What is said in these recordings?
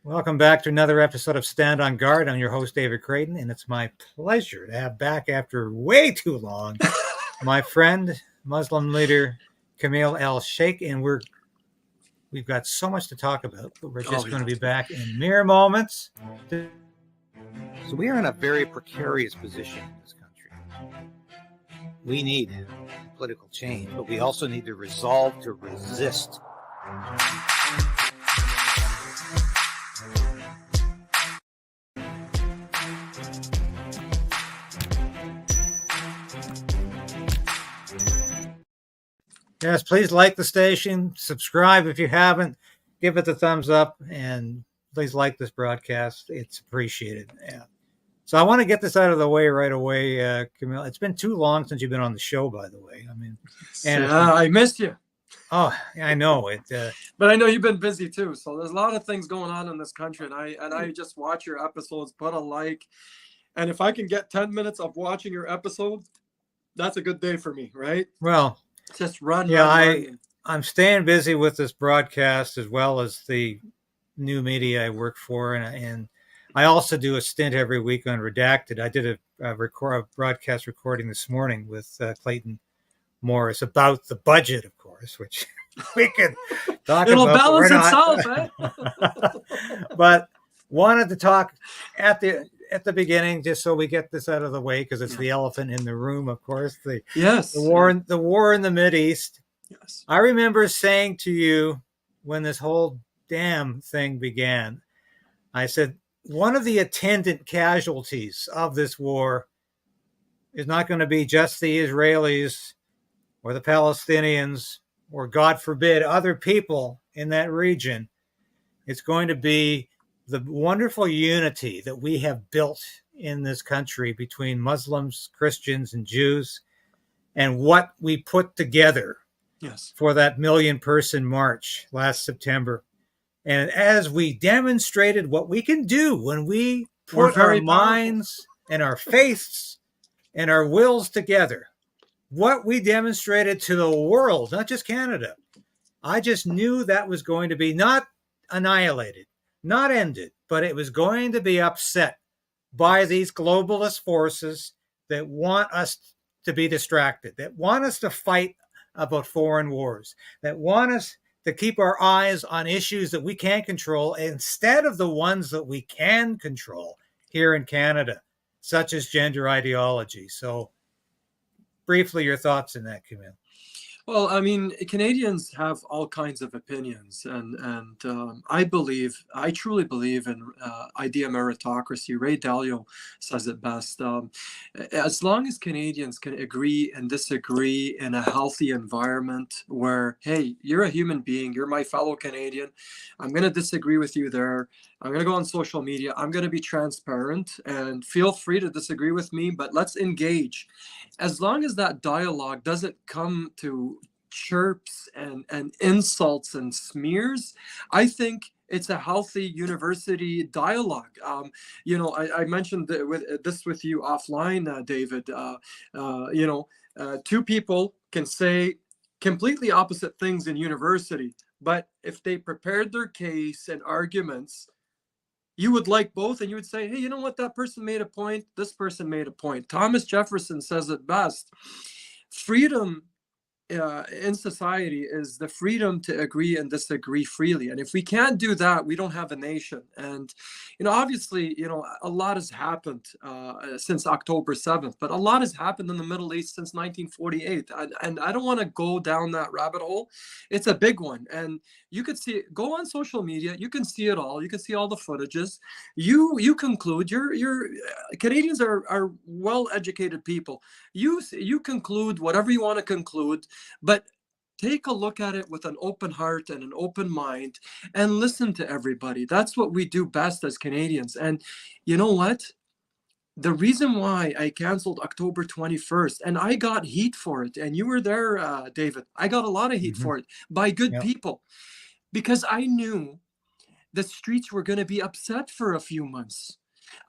Welcome back to another episode of Stand on Guard. I'm your host, David Krayden, and it's my pleasure to have back after way too long my friend, Muslim leader, Kamel EL-Cheikh, and we've got so much to talk about, but we're just going to be back in mere moments. So we are in a very precarious position in this country. We need political change, but we also need the resolve to resist. Yes, please like the station, subscribe if you haven't, give it the thumbs up, and please like this broadcast. It's appreciated. Yeah. So I want to get this out of the way right away, Kamel. It's been too long since you've been on the show, by the way. I mean, and I missed you. Oh, I know it. But I know you've been busy too. So there's a lot of things going on in this country, and I just watch your episodes, put a like, and if I can get 10 minutes of watching your episode, that's a good day for me, right? Well. Just run. I'm staying busy with this broadcast as well as the new media I work for, and I also do a stint every week on Redacted. I did a broadcast recording this morning with Clayton Morris about the budget, of course, which we can talk It'll about. It'll balance itself, eh? But wanted to talk at the beginning, just so we get this out of the way, because it's the elephant in the room, of course. The war in the Mideast. Yes. I remember saying to you when this whole damn thing began, I said, one of the attendant casualties of this war is not going to be just the Israelis or the Palestinians or, God forbid, other people in that region. It's going to be the wonderful unity that we have built in this country between Muslims, Christians, and Jews, and what we put together for that 1 million person march last September. And as we demonstrated what we can do when we put our minds and our faiths and our wills together, what we demonstrated to the world, not just Canada, I just knew that was going to be not annihilated, not ended, but it was going to be upset by these globalist forces that want us to be distracted, that want us to fight about foreign wars, that want us to keep our eyes on issues that we can't control instead of the ones that we can control here in Canada, such as gender ideology. So briefly, your thoughts on that, Kamel. Well, I mean, Canadians have all kinds of opinions, and I truly believe in idea meritocracy. Ray Dalio says it best. As long as Canadians can agree and disagree in a healthy environment where, hey, you're a human being, you're my fellow Canadian, I'm going to disagree with you there. I'm going to go on social media. I'm going to be transparent, and feel free to disagree with me, but let's engage. As long as that dialogue doesn't come to chirps and insults and smears, I think it's a healthy university dialogue. I mentioned with you offline, David. Two people can say completely opposite things in university, but if they prepared their case and arguments, you would like both, and you would say, hey, you know what? That person made a point. This person made a point. Thomas Jefferson says it best. Freedom in society is the freedom to agree and disagree freely. And if we can't do that, we don't have a nation. And, obviously, a lot has happened since October 7th, but a lot has happened in the Middle East since 1948. And I don't want to go down that rabbit hole. It's a big one. And you could see it. Go on social media. You can see it all. You can see all the footages. You conclude. You're Canadians are well-educated people. You conclude whatever you want to conclude, but take a look at it with an open heart and an open mind and listen to everybody. That's what we do best as Canadians. And you know what? The reason why I canceled October 21st, and I got heat for it, and you were there, David. I got a lot of heat for it by good people, because I knew the streets were going to be upset for a few months.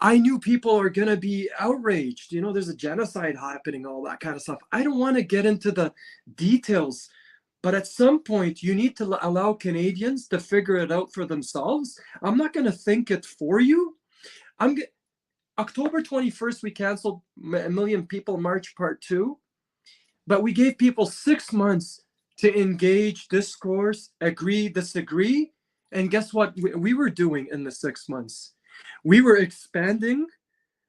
I knew people are going to be outraged. There's a genocide happening, all that kind of stuff. I don't want to get into the details, But at some point, you need to allow Canadians to figure it out for themselves. I'm not going to think it for you. October 21st, we canceled A Million People March Part 2, but we gave people 6 months to engage, discourse, agree, disagree. And guess what we were doing in the 6 months? We were expanding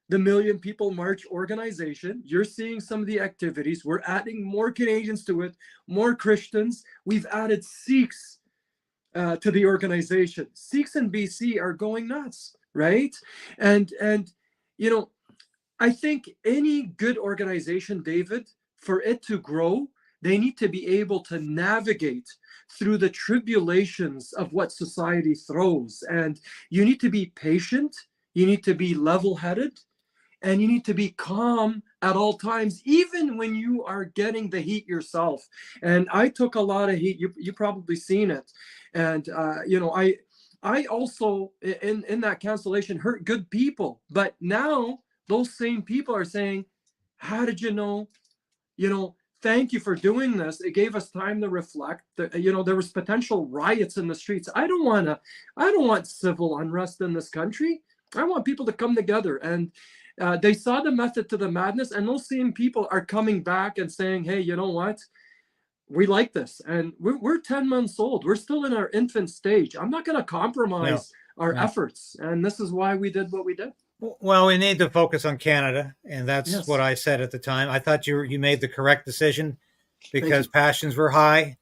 the Million People March organization. You're seeing some of the activities. We're adding more Canadians to it, more Christians. We've added Sikhs to the organization. Sikhs in BC are going nuts, right? And you know, I think any good organization, David, for it to grow, they need to be able to navigate through the tribulations of what society throws. And you need to be patient. You need to be level-headed. And you need to be calm at all times, even when you are getting the heat yourself. And I took a lot of heat. You probably seen it. And, I also, in that cancellation, hurt good people. But now those same people are saying, how did you know? Thank you for doing this. It gave us time to reflect. There was potential riots in the streets. I don't want civil unrest in this country. I want people to come together. And they saw the method to the madness, and those same people are coming back and saying, hey, you know what? We like this. And we're 10 months old. We're still in our infant stage. I'm not going to compromise our efforts. And this is why we did what we did. Well, we need to focus on Canada, and that's what I said at the time. I thought you made the correct decision because passions were high.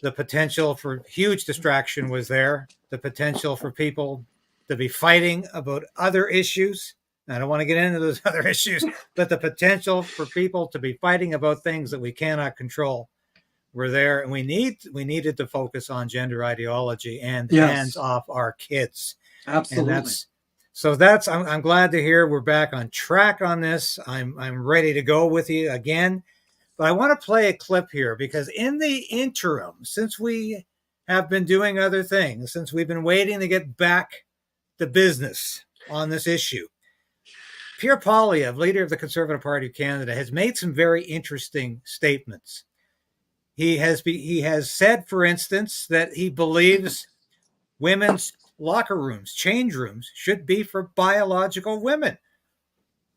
The potential for huge distraction was there. The potential for people to be fighting about other issues. I don't want to get into those other issues, but the potential for people to be fighting about things that we cannot control were there, and we needed to focus on gender ideology and hands off our kids. Absolutely. And I'm glad to hear we're back on track on this. I'm ready to go with you again. But I want to play a clip here because in the interim, since we have been doing other things, since we've been waiting to get back to business on this issue, Pierre Poilievre, leader of the Conservative Party of Canada, has made some very interesting statements. He has said, for instance, that he believes women's locker rooms, change rooms, should be for biological women.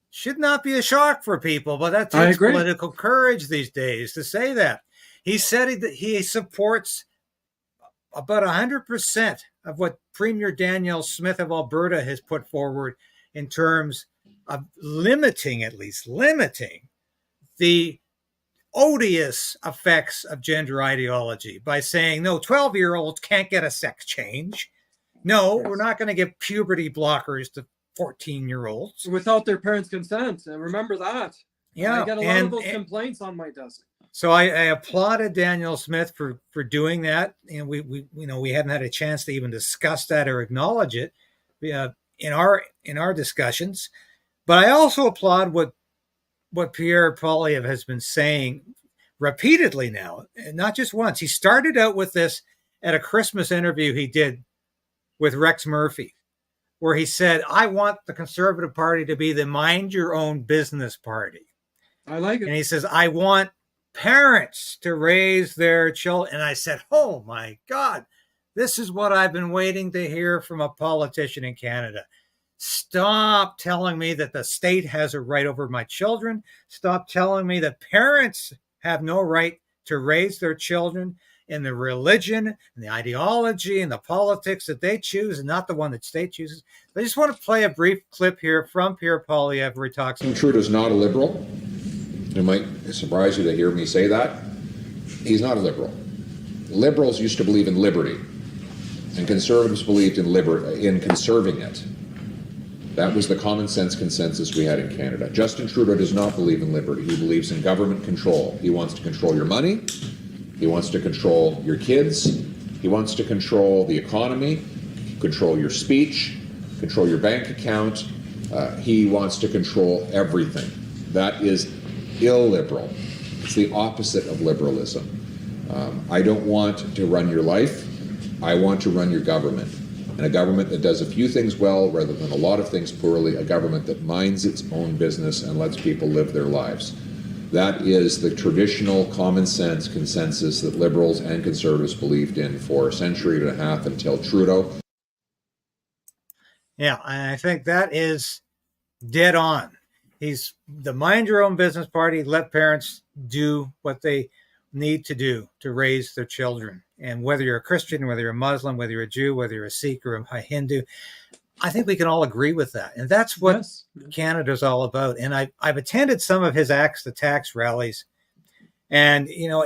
Should not be a shock for people, but that takes political courage these days to say that. He said that he supports about 100% of what Premier Danielle Smith of Alberta has put forward in terms of limiting the odious effects of gender ideology by saying, no, 12-year-olds can't get a sex change. No, we're not going to give puberty blockers to 14-year-olds. Without their parents' consent. And remember that. Yeah. I got a lot of those complaints on my desk. So I applauded Danielle Smith for doing that. And we haven't had a chance to even discuss that or acknowledge it in our discussions. But I also applaud what Pierre Poilievre has been saying repeatedly now, and not just once. He started out with this at a Christmas interview he did with Rex Murphy, where he said, I want the Conservative Party to be the mind your own business party. I like it. And he says, I want parents to raise their children. And I said, oh my God, this is what I've been waiting to hear from a politician in Canada. Stop telling me that the state has a right over my children. Stop telling me that parents have no right to raise their children in the religion and the ideology and the politics that they choose and not the one that state chooses. I just want to play a brief clip here from Pierre Poilievre where he talks. Trudeau's not a liberal. It might surprise you to hear me say that. He's not a liberal. Liberals used to believe in liberty, and conservatives believed in conserving it. That was the common sense consensus we had in Canada. Justin Trudeau does not believe in liberty. He believes in government control. He wants to control your money. He wants to control your kids. He wants to control the economy, control your speech, control your bank account. He wants to control everything. That is illiberal. It's the opposite of liberalism. I don't want to run your life. I want to run your government. And a government that does a few things well rather than a lot of things poorly, a government that minds its own business and lets people live their lives. That is the traditional common sense consensus that Liberals and Conservatives believed in for a century and a half until Trudeau. Yeah, and I think that is dead on. He's the mind your own business party. Let parents do what they need to do to raise their children. And whether you're a Christian, whether you're a Muslim, whether you're a Jew, whether you're a Sikh or a Hindu, I think we can all agree with that. And that's what Yes. Canada's all about. And I've attended some of his Axe the Tax rallies. And, you know,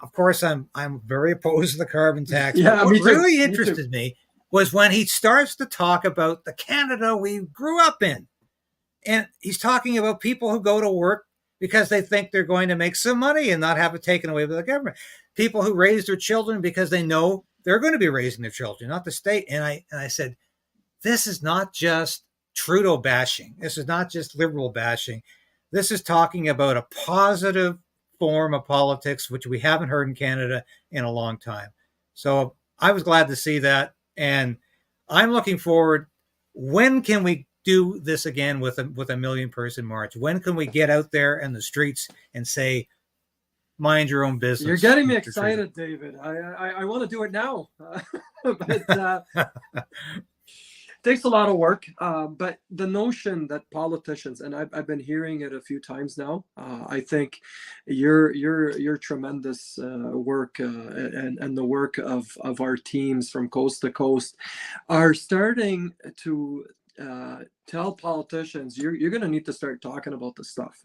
of course, I'm very opposed to the carbon tax. Yeah, but what me too. really Me interested me was when he starts to talk about the Canada we grew up in. And he's talking about people who go to work because they think they're going to make some money and not have it taken away by the government. People who raise their children because they know they're going to be raising their children, not the state. And I said, this is not just Trudeau bashing. This is not just Liberal bashing. This is talking about a positive form of politics, which we haven't heard in Canada in a long time. So I was glad to see that. And I'm looking forward. When can we do this again with a million person march? When can we get out there in the streets and say, mind your own business? You're getting me excited, David. I want to do it now. But takes a lot of work, but the notion that politicians, and I've been hearing it a few times now. I think your tremendous work and the work of our teams from coast to coast are starting to tell politicians you're going to need to start talking about this stuff.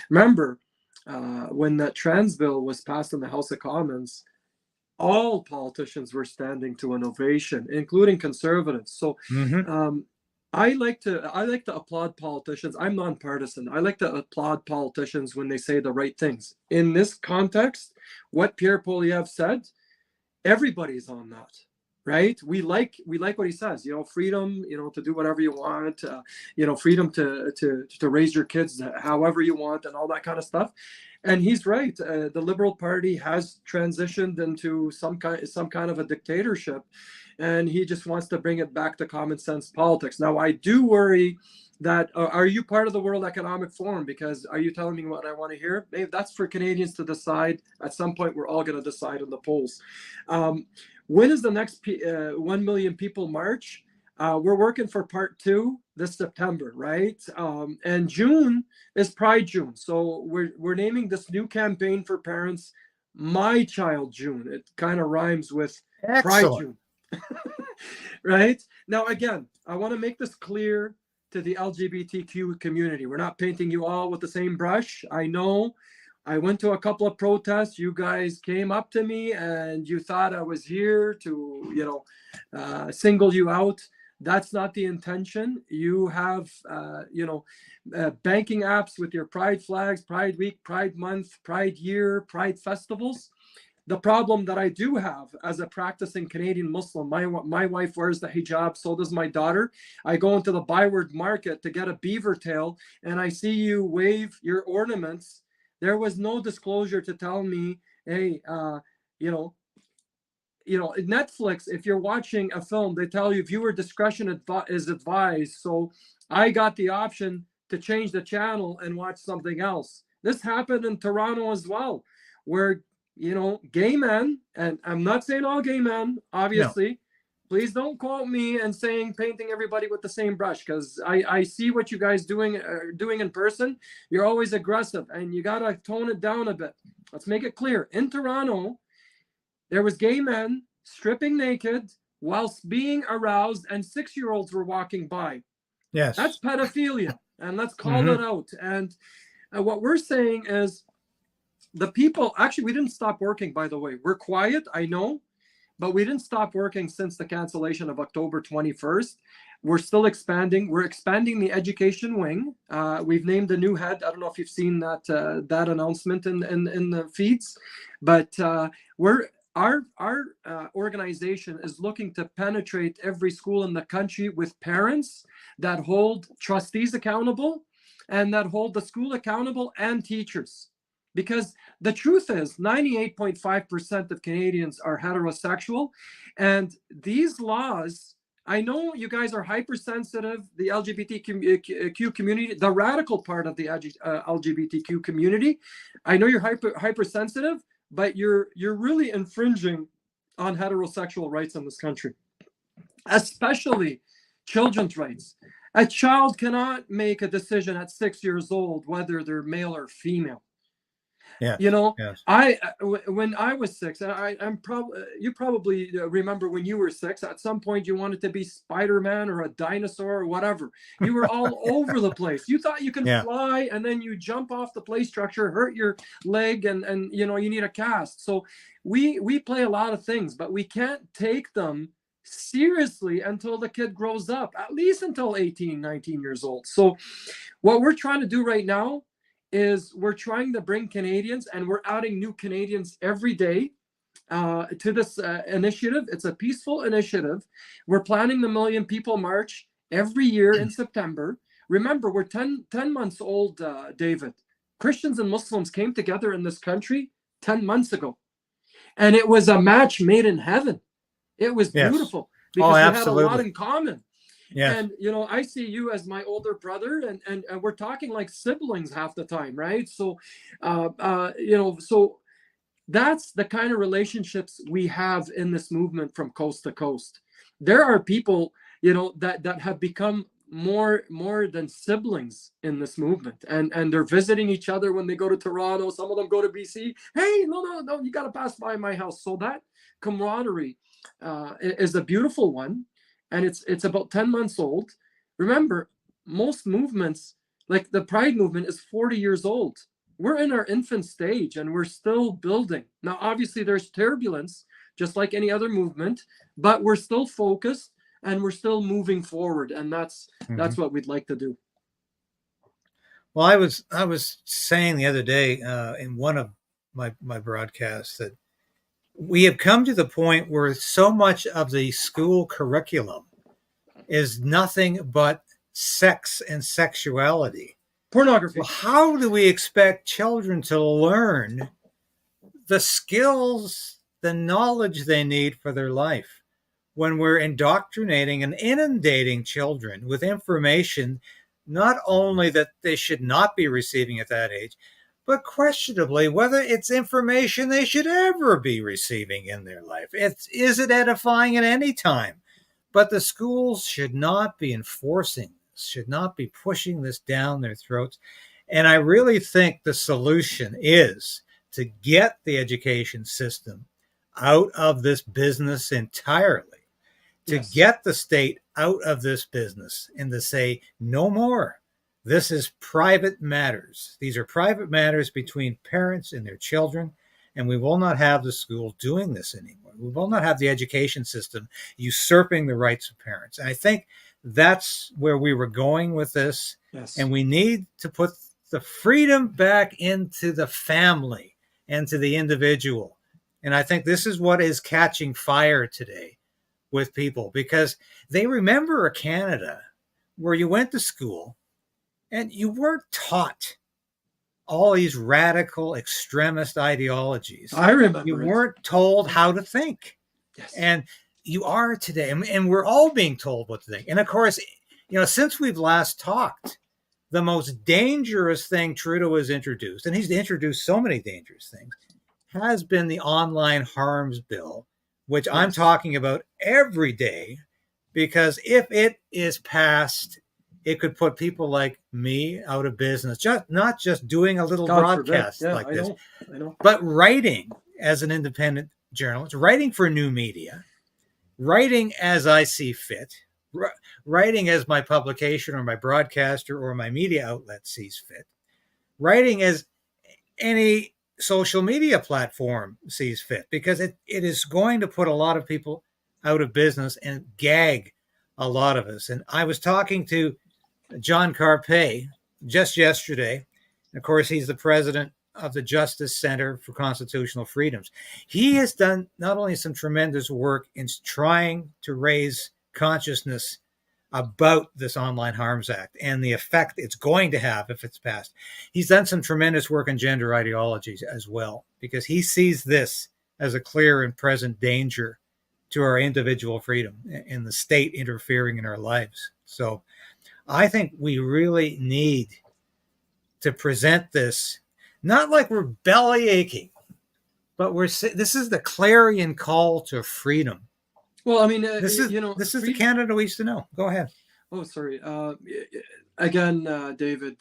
Remember when that trans bill was passed in the House of Commons, all politicians were standing to an ovation, including conservatives. So I like to applaud politicians. I'm nonpartisan. I like to applaud politicians when they say the right things. In this context, what Pierre Poilievre said, everybody's on that, right? We like what he says. You know, freedom. You know, to do whatever you want. You know, freedom to raise your kids however you want, and all that kind of stuff. And he's right. The Liberal Party has transitioned into some kind of a dictatorship, and he just wants to bring it back to common sense politics. Now, I do worry that are you part of the World Economic Forum? Because are you telling me what I want to hear? Maybe that's for Canadians to decide. At some point, we're all going to decide in the polls. When is the next 1 million people march? We're working for part 2 this September, right? And June is Pride June. So we're naming this new campaign for parents, My Child June. It kind of rhymes with Pride June. Right? Now, again, I want to make this clear to the LGBTQ community. We're not painting you all with the same brush. I know I went to a couple of protests. You guys came up to me and you thought I was here to, you know, single you out. That's not the intention. You have, banking apps with your Pride flags, Pride Week, Pride Month, Pride Year, Pride festivals. The problem that I do have as a practicing Canadian Muslim, my wife wears the hijab, so does my daughter. I go into the Byward Market to get a beaver tail, and I see you wave your ornaments. There was no disclosure to tell me, hey, Netflix, if you're watching a film, they tell you viewer discretion is advised. So I got the option to change the channel and watch something else. This happened in Toronto as well, where, gay men, and I'm not saying all gay men, obviously. No. Please don't quote me and painting everybody with the same brush, because I see what you guys doing in person. You're always aggressive, and you got to tone it down a bit. Let's make it clear. In Toronto, there was gay men stripping naked whilst being aroused, and 6-year-olds were walking by. Yes. That's pedophilia, and let's call it out. And what we're saying is the people, actually, we didn't stop working, by the way. We're quiet, I know, but we didn't stop working since the cancellation of October 21st. We're still expanding. We're expanding the education wing. We've named a new head. I don't know if you've seen that announcement in the feeds, but our organization is looking to penetrate every school in the country with parents that hold trustees accountable and that hold the school accountable and teachers. Because the truth is 98.5% of Canadians are heterosexual, and these laws I know you guys are hypersensitive, the LGBTQ community, the radical part of the LGBTQ community. I know you're hypersensitive, but you're really infringing on heterosexual rights in this country, especially children's rights. A child cannot make a decision at 6 years old whether they're male or female. Yeah. You know, Yes. When I was 6, I'm probably, you probably remember when you were 6, at some point you wanted to be Spider-Man or a dinosaur or whatever. You were all over the place. You thought you can fly, and then you jump off the play structure, hurt your leg, and you know, you need a cast. So we play a lot of things, but we can't take them seriously until the kid grows up, at least until 18, 19 years old. So what we're trying to do right now is we're trying to bring Canadians, and we're adding new Canadians every day to this initiative. It's a peaceful initiative. We're planning the Million People March every year in September. Remember, we're 10 months old, David. Christians and Muslims came together in this country 10 months ago. And it was a match made in heaven. It was beautiful because we had a lot in common. Yes. And, you know, I see you as my older brother, and we're talking like siblings half the time, right? So, you know, so that's the kind of relationships we have in this movement from coast to coast. There are people, you know, that have become more than siblings in this movement, and they're visiting each other when they go to Toronto. Some of them go to BC. Hey, no, you got to pass by my house. So that camaraderie is a beautiful one. And it's about 10 months old. Remember, most movements, like the Pride movement, is 40 years old. We're in our infant stage, and we're still building. Now, obviously, there's turbulence, just like any other movement, but we're still focused, and we're still moving forward. And that's what we'd like to do. Well, I was saying the other day in one of my broadcasts that we have come to the point where so much of the school curriculum is nothing but sex and sexuality. Pornography. Well, how do we expect children to learn the skills, the knowledge they need for their life when we're indoctrinating and inundating children with information, not only that they should not be receiving at that age, but questionably whether it's information they should ever be receiving in their life. Is it edifying at any time? But the schools should not be enforcing this, should not be pushing this down their throats. And I really think the solution is to get the education system out of this business entirely, to get the state out of this business and to say, no more. This is private matters. These are private matters between parents and their children, and we will not have the school doing this anymore. We will not have the education system usurping the rights of parents. And I think that's where we were going with this. Yes. And we need to put the freedom back into the family and to the individual. And I think this is what is catching fire today with people, because they remember a Canada where you went to school and you weren't taught all these radical extremist ideologies. I remember. You weren't told how to think. Yes. And you are today. And we're all being told what to think. And of course, you know, since we've last talked, the most dangerous thing Trudeau has introduced, and he's introduced so many dangerous things, has been the online harms bill, which I'm talking about every day, because if it is passed, it could put people like me out of business. Not just doing a little broadcast like this, I know. but writing as an independent journalist, writing for new media, writing as I see fit, writing as my publication or my broadcaster or my media outlet sees fit, writing as any social media platform sees fit, because it is going to put a lot of people out of business and gag a lot of us. And I was talking to John Carpe just yesterday. Of course, he's the president of the Justice Center for Constitutional Freedoms. He has done not only some tremendous work in trying to raise consciousness about this Online Harms Act and the effect it's going to have if it's passed. He's done some tremendous work on gender ideologies as well, because he sees this as a clear and present danger to our individual freedom and the state interfering in our lives. So I think we really need to present this not like we're belly aching, but this is the clarion call to freedom. Well, I mean, This is the Canada we used to know. Go ahead. Oh, sorry. Again, David,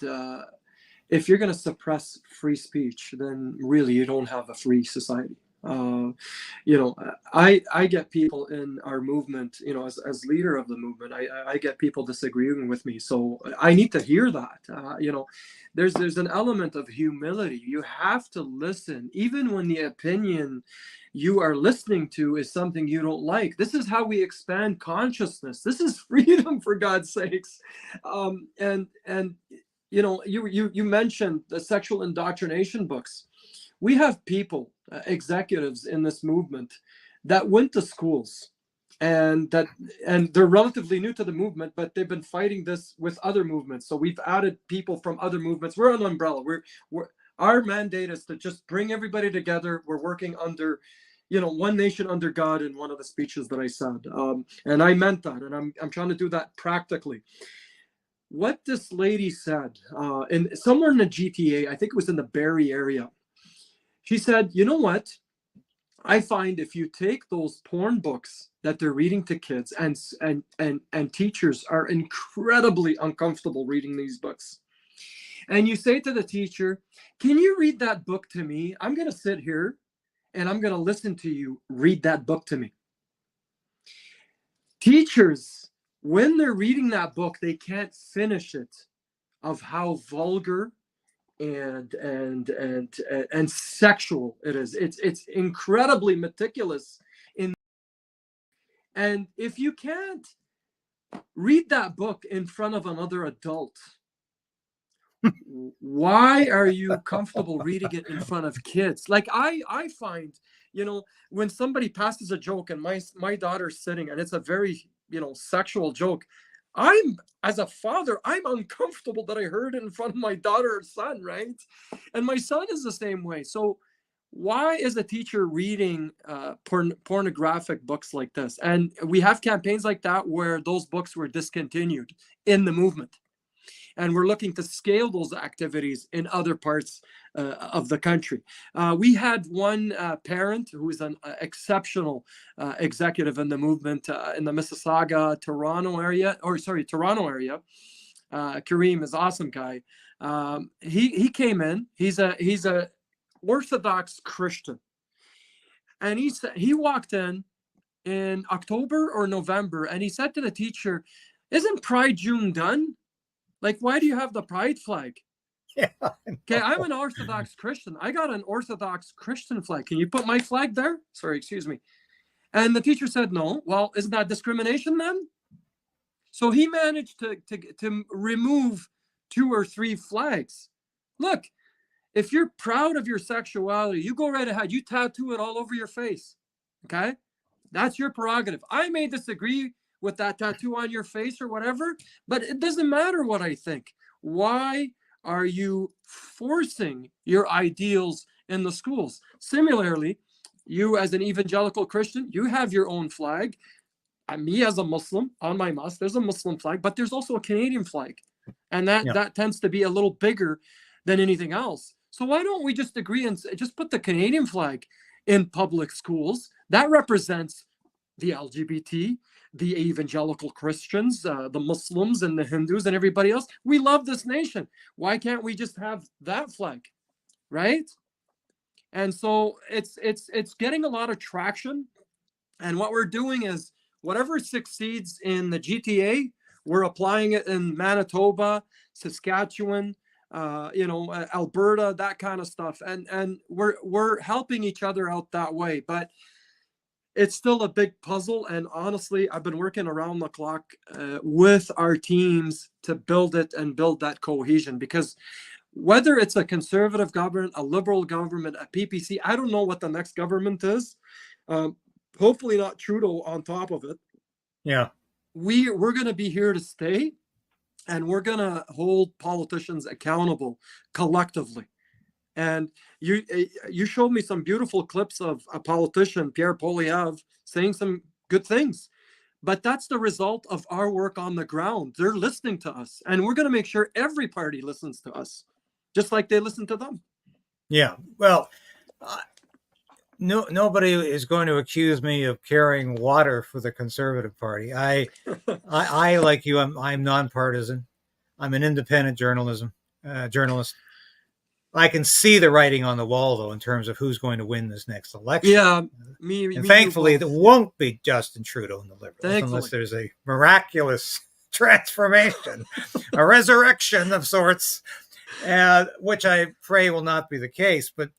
if you're going to suppress free speech, then really you don't have a free society. I get people in our movement, as leader of the movement, I get people disagreeing with me. So I need to hear that. There's an element of humility. You have to listen, even when the opinion you are listening to is something you don't like. This is how we expand consciousness. This is freedom, for God's sakes. You mentioned the sexual indoctrination books. We have people, executives in this movement that went to schools and they're relatively new to the movement, but they've been fighting this with other movements. So we've added people from other movements. We're an umbrella. Our mandate is to just bring everybody together. We're working under, one nation under God in one of the speeches that I said. And I meant that. And I'm trying to do that practically. What this lady said, somewhere in the GTA, I think it was in the Barrie area, she said, you know what? I find if you take those porn books that they're reading to kids, and teachers are incredibly uncomfortable reading these books, and you say to the teacher, can you read that book to me? I'm going to sit here and I'm going to listen to you read that book to me. Teachers, when they're reading that book, they can't finish it of how vulgar and sexual it is. It's incredibly meticulous and if you can't read that book in front of another adult, why are you comfortable reading it in front of kids? Like I find, when somebody passes a joke and my daughter's sitting and it's a very, sexual joke, as a father, I'm uncomfortable that I heard it in front of my daughter or son, right? And my son is the same way. So why is a teacher reading pornographic books like this? And we have campaigns like that where those books were discontinued in the movement. And we're looking to scale those activities in other parts of the country. We had one parent who is an exceptional executive in the movement in the Mississauga, Toronto area. Kareem is an awesome guy. He came in. He's a Orthodox Christian, and he walked in October or November, and he said to the teacher, "Isn't Pride June done? Like, why do you have the pride flag?" Yeah. Okay, I'm an Orthodox Christian. I got an Orthodox Christian flag. Can you put my flag there? Sorry, excuse me. And the teacher said, no. Well, isn't that discrimination then? So he managed to remove 2 or 3 flags. Look, if you're proud of your sexuality, you go right ahead. You tattoo it all over your face. Okay? That's your prerogative. I may disagree with that tattoo on your face or whatever, but it doesn't matter what I think. Why are you forcing your ideals in the schools? Similarly, you as an evangelical Christian, you have your own flag. Me as a Muslim, on my mosque, there's a Muslim flag, but there's also a Canadian flag. And that tends to be a little bigger than anything else. So why don't we just agree and just put the Canadian flag in public schools? That represents the LGBT, the evangelical Christians, the Muslims and the Hindus and everybody else. We love this nation. Why can't we just have that flag, right? And so it's getting a lot of traction. And what we're doing is whatever succeeds in the GTA, we're applying it in Manitoba, Saskatchewan, Alberta, that kind of stuff. And we're helping each other out that way. But it's still a big puzzle. And honestly, I've been working around the clock with our teams to build it and build that cohesion, because whether it's a conservative government, a liberal government, a PPC, I don't know what the next government is. Hopefully not Trudeau on top of it. Yeah. We're going to be here to stay, and we're going to hold politicians accountable collectively. And you showed me some beautiful clips of a politician, Pierre Poilievre, saying some good things. But that's the result of our work on the ground. They're listening to us, and we're going to make sure every party listens to us, just like they listen to them. Yeah. Well, nobody is going to accuse me of carrying water for the Conservative Party. I like you, I'm nonpartisan. I'm an independent journalist. I can see the writing on the wall, though, in terms of who's going to win this next election. Yeah, and thankfully, there won't be Justin Trudeau and the Liberals unless there's a miraculous transformation, a resurrection of sorts, which I pray will not be the case. But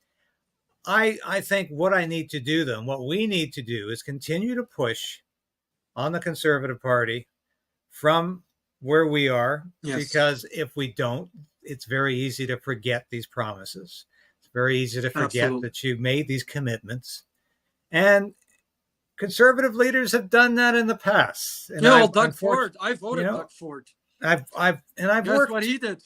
I think what I need to do, then, what we need to do is continue to push on the Conservative Party from where we are, because if we don't, it's very easy to forget these promises. It's very easy to forget that you made these commitments. And Conservative leaders have done that in the past. And Doug Ford. I voted Doug Ford. I've Guess worked what he did.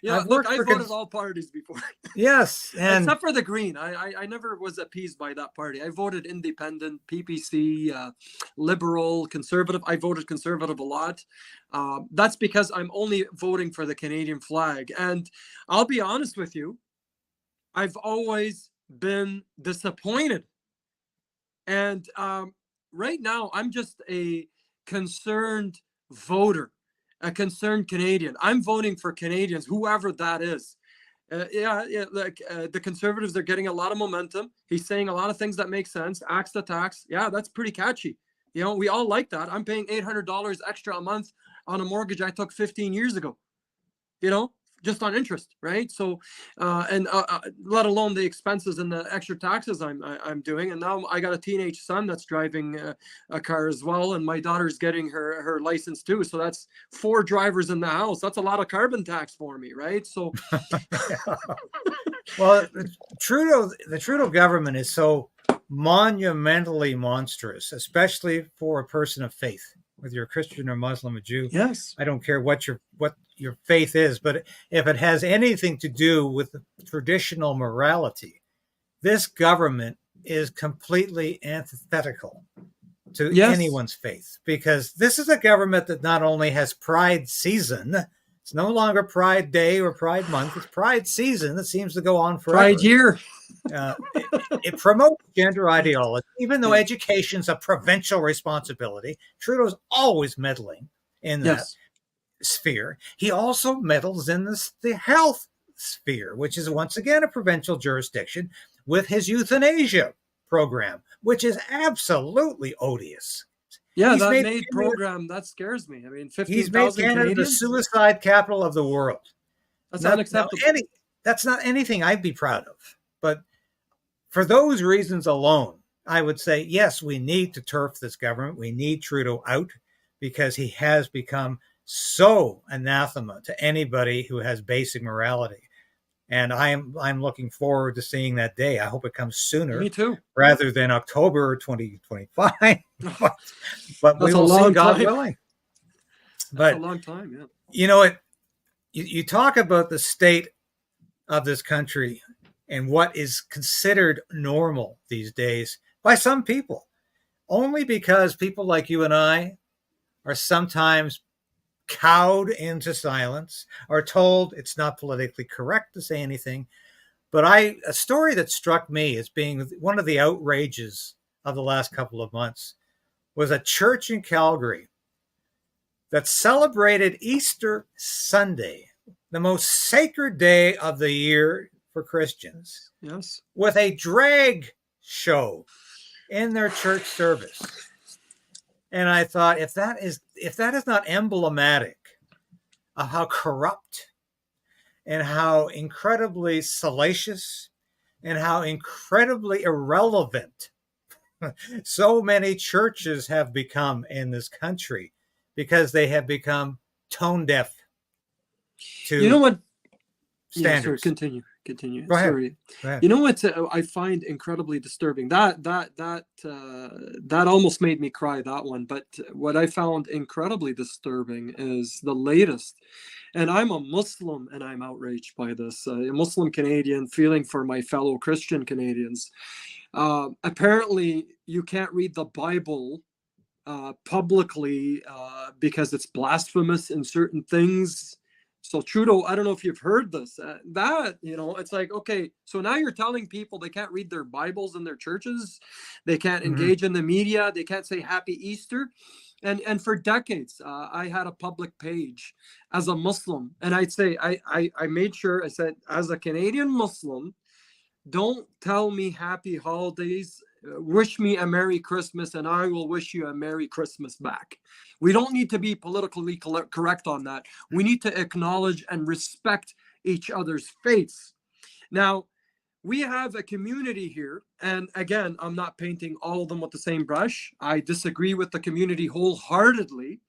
I've voted all parties before. Yes, and except for the Green. I never was appeased by that party. I voted independent, PPC, liberal, conservative. I voted conservative a lot. That's because I'm only voting for the Canadian flag. And I'll be honest with you, I've always been disappointed. And right now, I'm just a concerned voter, a concerned Canadian. I'm voting for Canadians, whoever that is. The Conservatives are getting a lot of momentum. He's saying a lot of things that make sense. Axe the tax. Yeah, that's pretty catchy. You know, we all like that. I'm paying $800 extra a month on a mortgage I took 15 years ago, you know, just on interest, right? So, let alone the expenses and the extra taxes I'm doing. And now I got a teenage son that's driving a car as well, and my daughter's getting her license too. So that's 4 drivers in the house. That's a lot of carbon tax for me, right? So, well, the Trudeau government is so monumentally monstrous, especially for a person of faith, whether you're a Christian or Muslim or Jew. Yes, I don't care what your faith is, but if it has anything to do with traditional morality, this government is completely antithetical to anyone's faith, because this is a government that not only has Pride season, it's no longer Pride Day or Pride Month, it's Pride season that seems to go on forever. Pride year. It promotes gender ideology, even though education's a provincial responsibility. Trudeau's always meddling in that sphere. He also meddles in the health sphere, which is once again a provincial jurisdiction, with his euthanasia program, which is absolutely odious. Yeah, that made program that scares me. I mean, 15,000 he's made Canada the suicide capital of the world. That's unacceptable. That's not anything I'd be proud of. But for those reasons alone, I would say, yes, we need to turf this government. We need Trudeau out, because he has become so anathema to anybody who has basic morality. And I'm looking forward to seeing that day. I hope it comes sooner. Me too. Rather than October 2025. but we will see, God willing. That's a long time, yeah. You know, you talk about the state of this country and what is considered normal these days by some people, only because people like you and I are sometimes cowed into silence, are told it's not politically correct to say anything. But a story that struck me as being one of the outrages of the last couple of months was a church in Calgary that celebrated Easter Sunday, the most sacred day of the year for Christians, with a drag show in their church service. And I thought, if that is not emblematic of how corrupt and how incredibly salacious and how incredibly irrelevant so many churches have become in this country, because they have become tone deaf to standards. Continue. Go ahead. Sorry. Go ahead. You know what I find incredibly disturbing? That almost made me cry, that one. But what I found incredibly disturbing is the latest. And I'm a Muslim, and I'm outraged by this. A Muslim Canadian, feeling for my fellow Christian Canadians. Apparently, you can't read the Bible publicly because it's blasphemous in certain things. So Trudeau, I don't know if you've heard this, it's like, okay, so now you're telling people they can't read their Bibles in their churches, they can't engage in the media, they can't say Happy Easter. And for decades, I had a public page as a Muslim, and I'd say, I made sure, I said, as a Canadian Muslim, don't tell me happy holidays. Wish me a Merry Christmas, and I will wish you a Merry Christmas back. We don't need to be politically correct on that. We need to acknowledge and respect each other's faiths. Now, we have a community here, and again, I'm not painting all of them with the same brush. I disagree with the community wholeheartedly.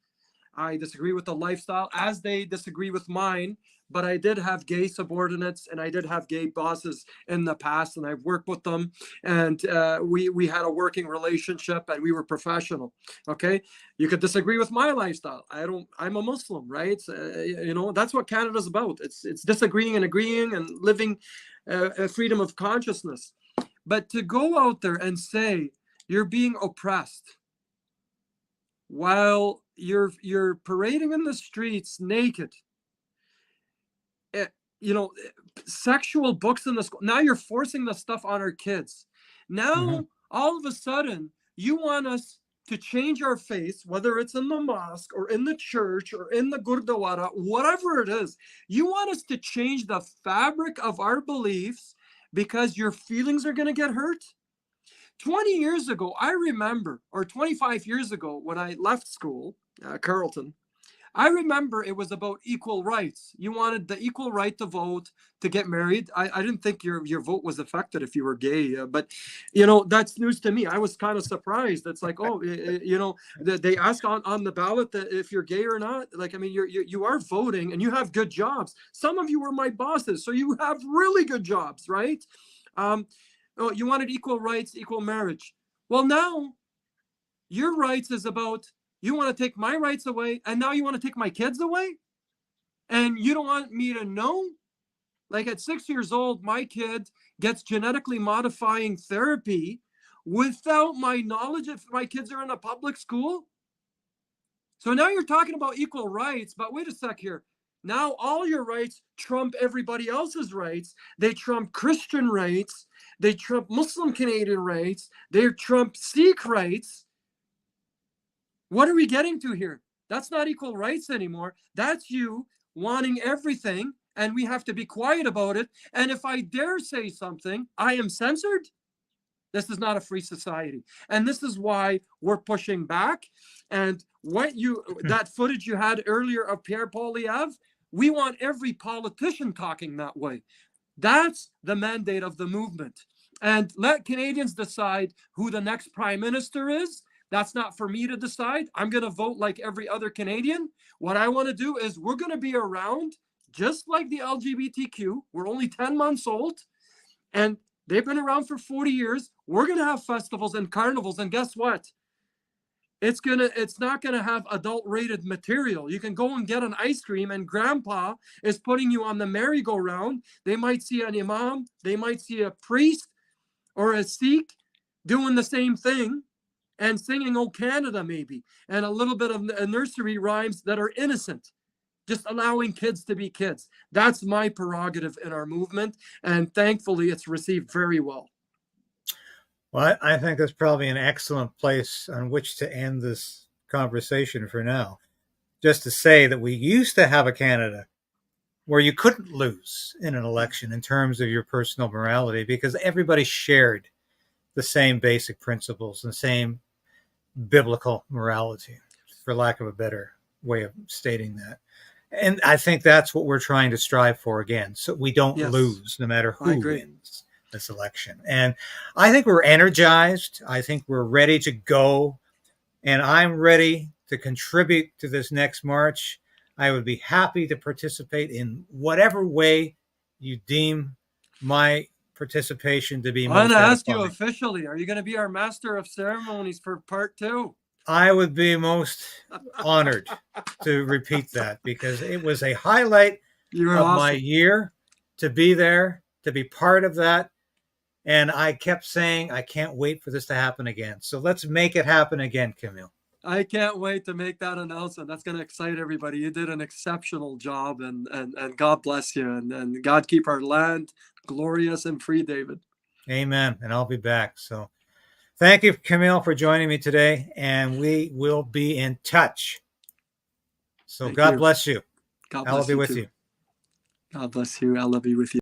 I disagree with the lifestyle as they disagree with mine, but I did have gay subordinates and I did have gay bosses in the past, and I've worked with them, and we had a working relationship and we were professional. Okay, you could disagree with my lifestyle. I'm a Muslim, right? That's what Canada's about. It's disagreeing and agreeing and living a freedom of consciousness. But to go out there and say you're being oppressed while you're parading in the streets naked, sexual books in the school. Now you're forcing the stuff on our kids. Now, all of a sudden, you want us to change our faith, whether it's in the mosque or in the church or in the Gurdwara, whatever it is. You want us to change the fabric of our beliefs because your feelings are going to get hurt? 20 years ago, I remember, or 25 years ago, when I left school, Carleton, I remember it was about equal rights. You wanted the equal right to vote, to get married. I didn't think your vote was affected if you were gay, but that's news to me. I was kind of surprised. It's like, they ask on the ballot that if you're gay or not. Like, I mean, you are voting and you have good jobs. Some of you were my bosses, so you have really good jobs, right? You wanted equal rights, equal marriage. Well, now your rights is about, you want to take my rights away, and now you want to take my kids away? And you don't want me to know? Like, at 6 years old, my kid gets genetically modifying therapy without my knowledge if my kids are in a public school? So now you're talking about equal rights, but wait a sec here. Now all your rights trump everybody else's rights. They trump Christian rights. They trump Muslim Canadian rights. They trump Sikh rights. What are we getting to here? That's not equal rights anymore. That's you wanting everything, and we have to be quiet about it. And if I dare say something, I am censored. This is not a free society. And this is why we're pushing back. And that footage you had earlier of Pierre Poilievre, we want every politician talking that way. That's the mandate of the movement. And let Canadians decide who the next prime minister is. That's not for me to decide. I'm going to vote like every other Canadian. What I want to do is, we're going to be around just like the LGBTQ. We're only 10 months old, and they've been around for 40 years. We're going to have festivals and carnivals. And guess what? It's not going to have adult rated material. You can go and get an ice cream, and grandpa is putting you on the merry-go-round. They might see an imam. They might see a priest or a Sikh doing the same thing, and singing "Oh Canada" maybe, and a little bit of nursery rhymes that are innocent, just allowing kids to be kids. That's my prerogative in our movement, and thankfully it's received very well. Well, I think that's probably an excellent place on which to end this conversation for now. Just to say that we used to have a Canada where you couldn't lose in an election in terms of your personal morality, because everybody shared the same basic principles and same biblical morality, for lack of a better way of stating that. And I think that's what we're trying to strive for again, so we don't lose no matter who wins this election. And I think we're energized. I think we're ready to go. And I'm ready to contribute to this next march. I would be happy to participate in whatever way you deem my participation to be most I'm going to ask you edifying. Officially, are you going to be our master of ceremonies for part 2? I would be most honored to repeat that, because it was a highlight of my year to be there, to be part of that. And I kept saying, I can't wait for this to happen again. So let's make it happen again, Kamel. I can't wait to make that announcement. That's going to excite everybody. You did an exceptional job, and God bless you, and God keep our land glorious and free, David. Amen. And I'll be back. So thank you, Kamel, for joining me today, and we will be in touch. So Thank God you. bless you. God I will bless be you with too. you. God bless you. I love you with you.